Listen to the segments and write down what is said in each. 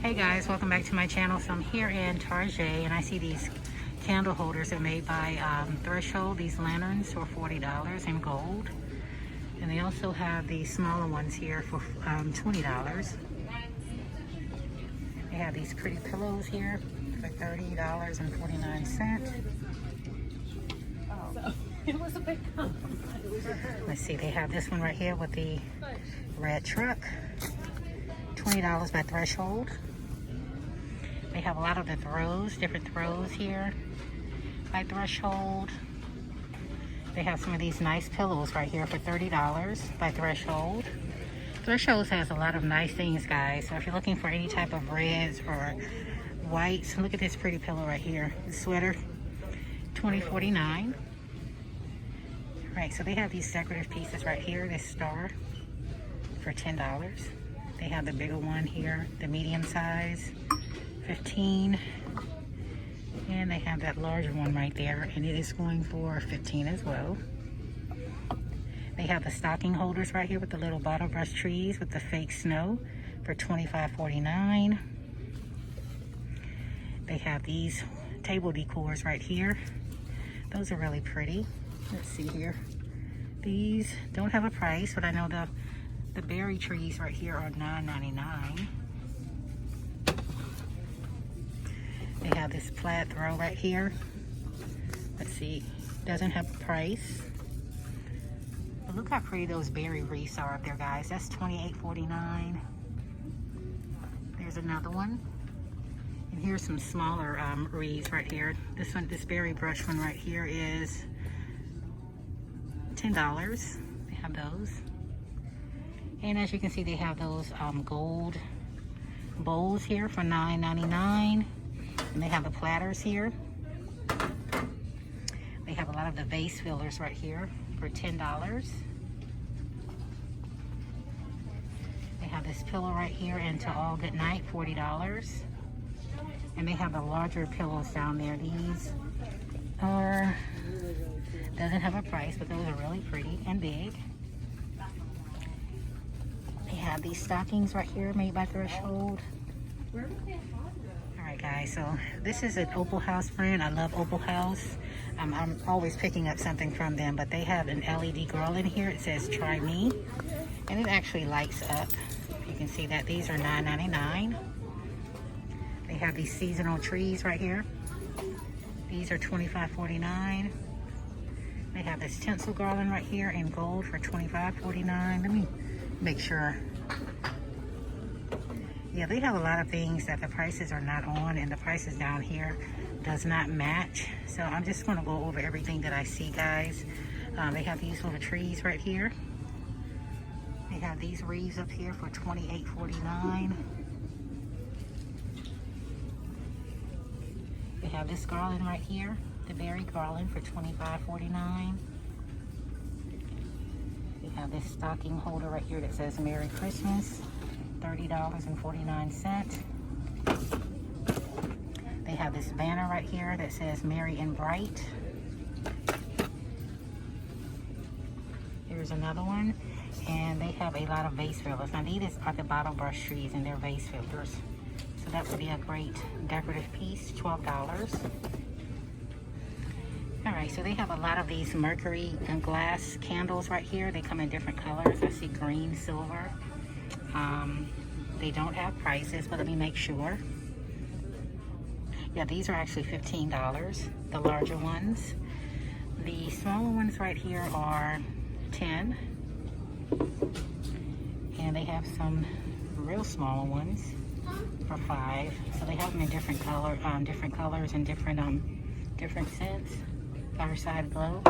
Hey guys, welcome back to my channel. So I'm here in Target and I see these candle holders are made by Threshold. These lanterns for $40 in gold. And they also have these smaller ones here for $20. They have these pretty pillows here for $30.49. So it was a big compliment. Let's see, they have this one right here with the red truck. $20 by Threshold. They have a lot of the throws, different throws here by Threshold. They have some of these nice pillows right here for $30 by Threshold. Threshold has a lot of nice things, guys. So if you're looking for any type of reds or whites, look at this pretty pillow right here. The sweater, $20.49. Right, so they have these decorative pieces right here, this star, for $10. They have the bigger one here, the medium size, $15. And they have that larger one right there, and it is going for $15 as well. They have the stocking holders right here with the little bottle brush trees with the fake snow for $25.49. They have these table decors right here. Those are really pretty. Let's see here. These don't have a price, but I know the berry trees right here are $9.99. They have this plaid throw right here. Let's see, doesn't have a price. But look how pretty those berry wreaths are up there, guys. That's $28.49. There's another one. And here's some smaller wreaths right here. This one, this berry brush one right here is $10. They have those. And as you can see, they have those gold bowls here for $9.99. And they have the platters here. They have a lot of the vase fillers right here for $10. They have this pillow right here, and to all good night, $40. And they have the larger pillows down there. These are, doesn't have a price, but those are really pretty and big. They have these stockings right here made by Threshold. Alright guys, so this is an Opal House brand. I love Opal House. I'm always picking up something from them, but they have an LED garland here. It says try me, and it actually lights up. You can see that these are $9.99. They have these seasonal trees right here. These are $25.49. They have this tinsel garland right here in gold for $25.49. Let me make sure. Yeah, they have a lot of things that the prices are not on, and the prices down here does not match. So I'm just going to go over everything that I see, guys. They have these little trees right here. They have these wreaths up here for $28.49. They have this garland right here, the berry garland for $25.49. They have this stocking holder right here that says Merry Christmas, $30.49. They have this banner right here that says Merry and Bright. Here's another one, and they have a lot of vase fillers. Now these are the bottle brush trees, and they're vase fillers. So that would be a great decorative piece, $12. Alright, so they have a lot of these Mercury and glass candles right here. They come in different colors. I see green, silver. They don't have prices, but let me make sure. Yeah, these are actually $15, the larger ones. The smaller ones right here are $10. And they have some real smaller ones for $5. So they have them in different colors and different scents. Fireside Glow,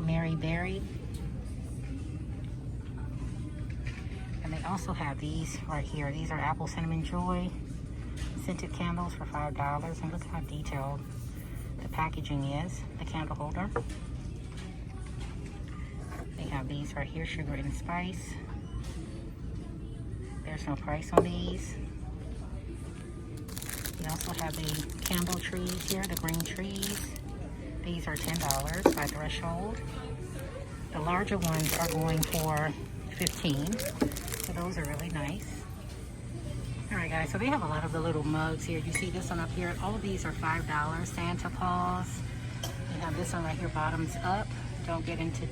Mary Berry. And they also have these right here. These are Apple Cinnamon Joy scented candles for $5. And look how detailed the packaging is, the candle holder. They have these right here, Sugar and Spice. There's no price on these. We also have the candle trees here, the green trees. These are $10 by Threshold. The larger ones are going for $15. So those are really nice. All right, guys. guys, so they have a lot of the little mugs here. You see this one up here? All of these are $5. Santa Claus. You have this one right here, bottoms up. Don't get into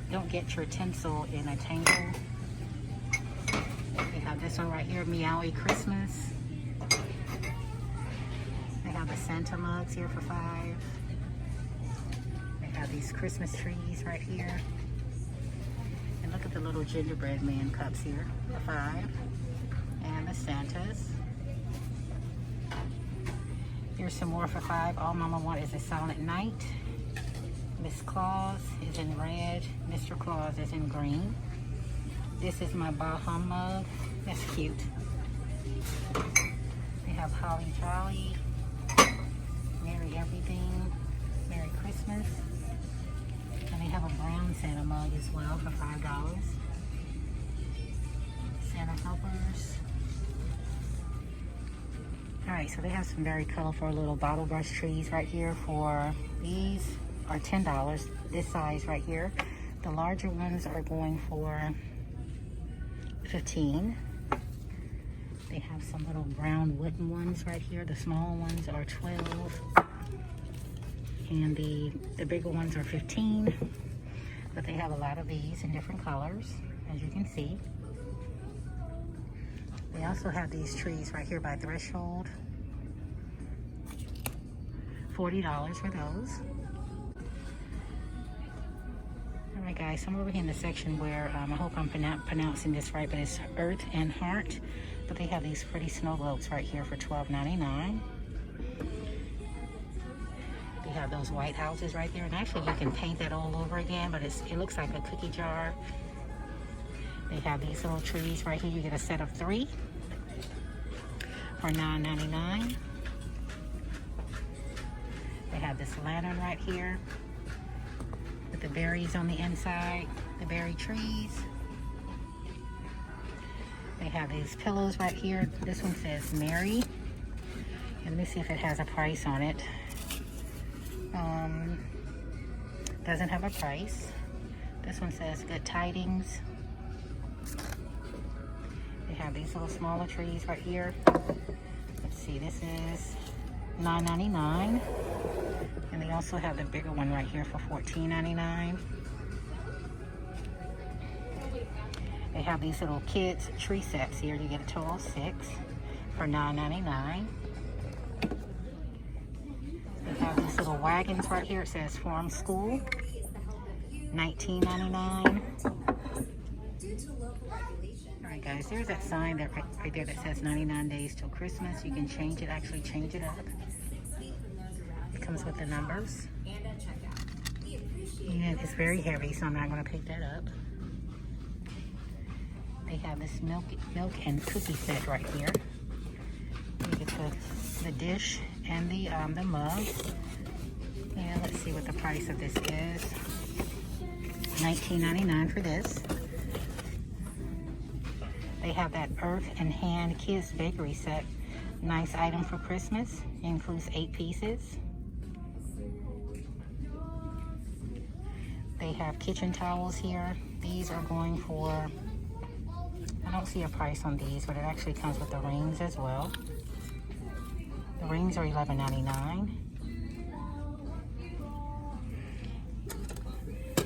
don't get your tinsel in a tangle. They have this one right here, Meowie Christmas. They have the Santa mugs here for $5. They have these Christmas trees right here. And look at the little gingerbread man cups here for $5. And the Santas. Here's some more for $5. All Mama Want is a Silent Night. Miss Claus is in red. Mr. Claus is in green. This is my Baja mug. That's cute. They have Holly Jolly. Merry Everything. Merry Christmas. And they have a brown Santa mug as well for $5. Santa Helpers. Alright, so they have some very colorful little bottle brush trees right here for these are $10, this size right here. The larger ones are going for $15. They have some little brown wooden ones right here. The small ones are $12. And the bigger ones are $15. But they have a lot of these in different colors, as you can see. They also have these trees right here by Threshold. $40 for those. Alright guys, so I'm over here in the section where I hope I'm pronouncing this right, but it's Earth and Heart. But they have these pretty snow globes right here for $12.99. They have those white houses right there, and actually you can paint that all over again, but it looks like a cookie jar. They have these little trees right here. You get a set of 3 for $9.99. They have this lantern right here with the berries on the inside, the berry trees. They have these pillows right here. This one says Mary. And let me see if it has a price on it. Doesn't have a price. This one says Good Tidings. They have these little smaller trees right here. Let's see, this is $9.99. And they also have the bigger one right here for $14.99. They have these little kids tree sets here. You get a total of 6 for $9.99. They have these little wagons right here. It says Farm School, $19.99. Alright guys, there's that sign that right there that says 99 days till Christmas. You can change it, actually change it up. It comes with the numbers. And it's very heavy, so I'm not going to pick that up. They have this milk and cookie set right here. You get the dish and the mug. And let's see what the price of this is. $19.99 for this. They have that Earth and Hand Kids Bakery set. Nice item for Christmas. It includes 8 pieces. They have kitchen towels here. These are going for, I don't see a price on these, but it actually comes with the rings as well. The rings are $11.99.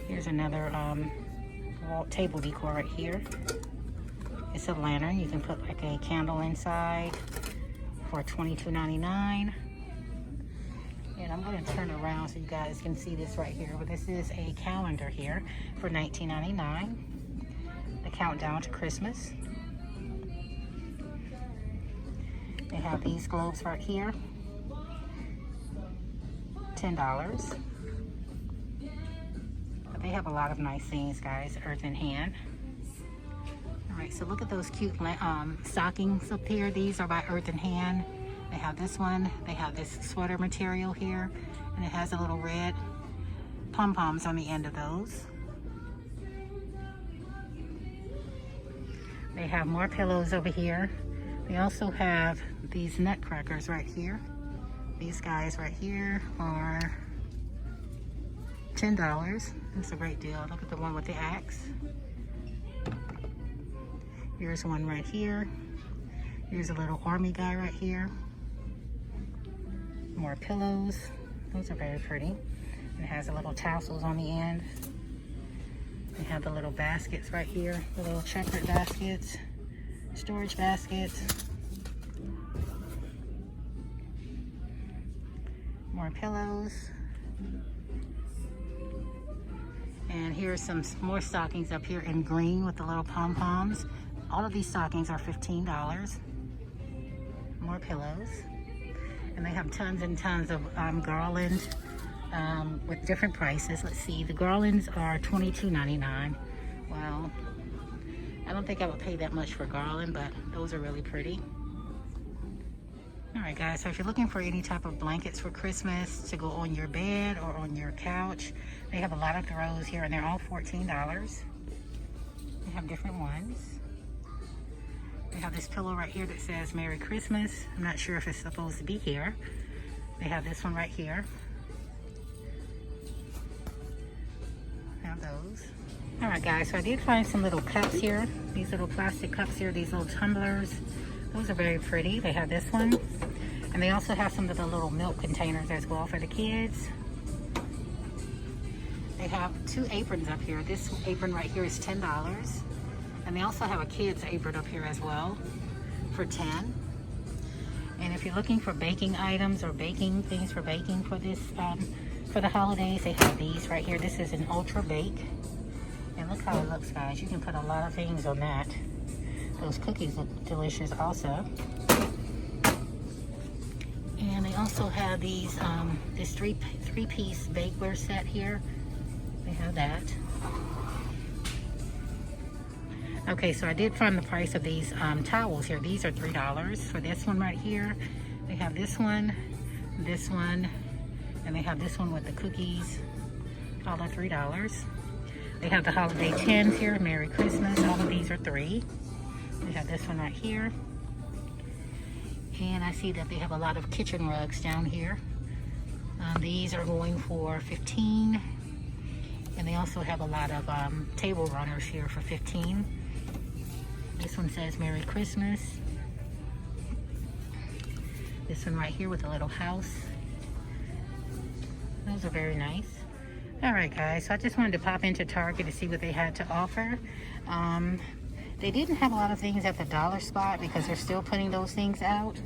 Here's another table decor right here. It's a lantern. You can put like a candle inside for $22.99. And I'm going to turn around so you guys can see this right here. But this is a calendar here for $19.99. The countdown to Christmas. They have these globes right here. $10. But they have a lot of nice things, guys. Earth and Hand. Alright, so look at those cute stockings up here. These are by Earth and Hand. They have this one. They have this sweater material here. And it has a little red pom-poms on the end of those. They have more pillows over here. They also have these nutcrackers right here. These guys right here are $10. That's a great deal. Look at the one with the axe. Here's one right here. Here's a little army guy right here. More pillows. Those are very pretty. It has a little tassels on the end. We have the little baskets right here, the little checkered baskets, storage baskets. More pillows. And here's some more stockings up here in green with the little pom-poms. All of these stockings are $15. More pillows. And they have tons and tons of garland with different prices. Let's see, the garlands are $22.99. Well, I don't think I would pay that much for garland, but those are really pretty. All right, guys, so if you're looking for any type of blankets for Christmas to go on your bed or on your couch, they have a lot of throws here, and they're all $14. They have different ones. They have this pillow right here that says Merry Christmas. I'm not sure if it's supposed to be here. They have this one right here. Have those. All right, guys, so I did find some little cups here. These little plastic cups here, these little tumblers. Those are very pretty. They have this one. And they also have some of the little milk containers as well for the kids. They have 2 aprons up here. This apron right here is $10. And they also have a kid's apron up here as well for $10. And if you're looking for baking items or baking things for baking for this, for the holidays, they have these right here. This is an ultra bake. And look how it looks, guys. You can put a lot of things on that. Those cookies look delicious also. And they also have these, this three-piece bakeware set here. They have that. Okay, so I did find the price of these towels here. These are $3 for this one right here. They have this one, and they have this one with the cookies. All are $3. They have the holiday tins here, Merry Christmas. All of these are $3. They have this one right here. And I see that they have a lot of kitchen rugs down here. These are going for $15. And they also have a lot of table runners here for $15. This one says Merry Christmas. This one right here with a little house. Those are very nice. All right, guys, so I just wanted to pop into Target to see what they had to offer. They didn't have a lot of things at the dollar spot because they're still putting those things out.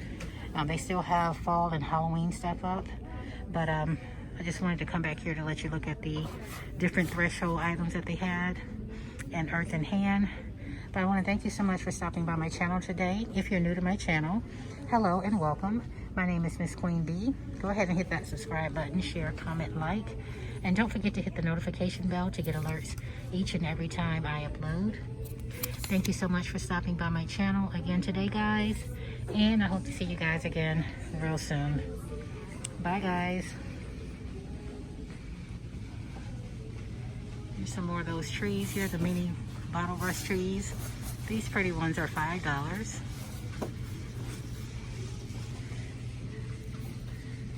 They still have fall and Halloween stuff up. But I just wanted to come back here to let you look at the different threshold items that they had and Hearth Hand. But I want to thank you so much for stopping by my channel today. If you're new to my channel, hello and welcome. My name is Miss Queen Bee. Go ahead and hit that subscribe button, share, comment, like, and don't forget to hit the notification bell to get alerts each and every time I upload. Thank you so much for stopping by my channel again today, guys, and I hope to see you guys again real soon. Bye, guys. Here's some more of those trees here, the mini bottle brush trees. These pretty ones are $5.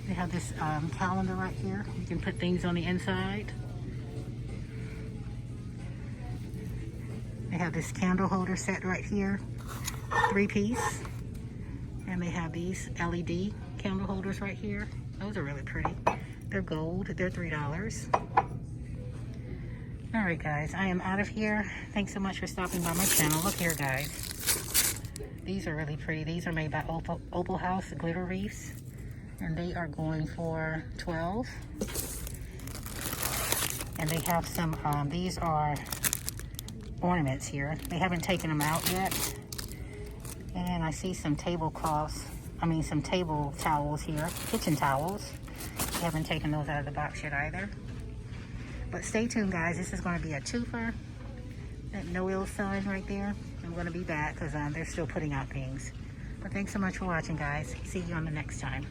They have this calendar right here. You can put things on the inside. They have this candle holder set right here, 3-piece. And they have these LED candle holders right here. Those are really pretty. They're gold, they're $3. All right, guys, I am out of here. Thanks so much for stopping by my channel. Look here, guys. These are really pretty. These are made by Opal House glitter wreaths, and they are going for $12. And they have some, these are ornaments here. They haven't taken them out yet. And I see some tablecloths, some table towels here, kitchen towels. They haven't taken those out of the box yet either. But stay tuned, guys. This is going to be a twofer. That no ill sign right there. I'm going to be back because they're still putting out things. But thanks so much for watching, guys. See you on the next time.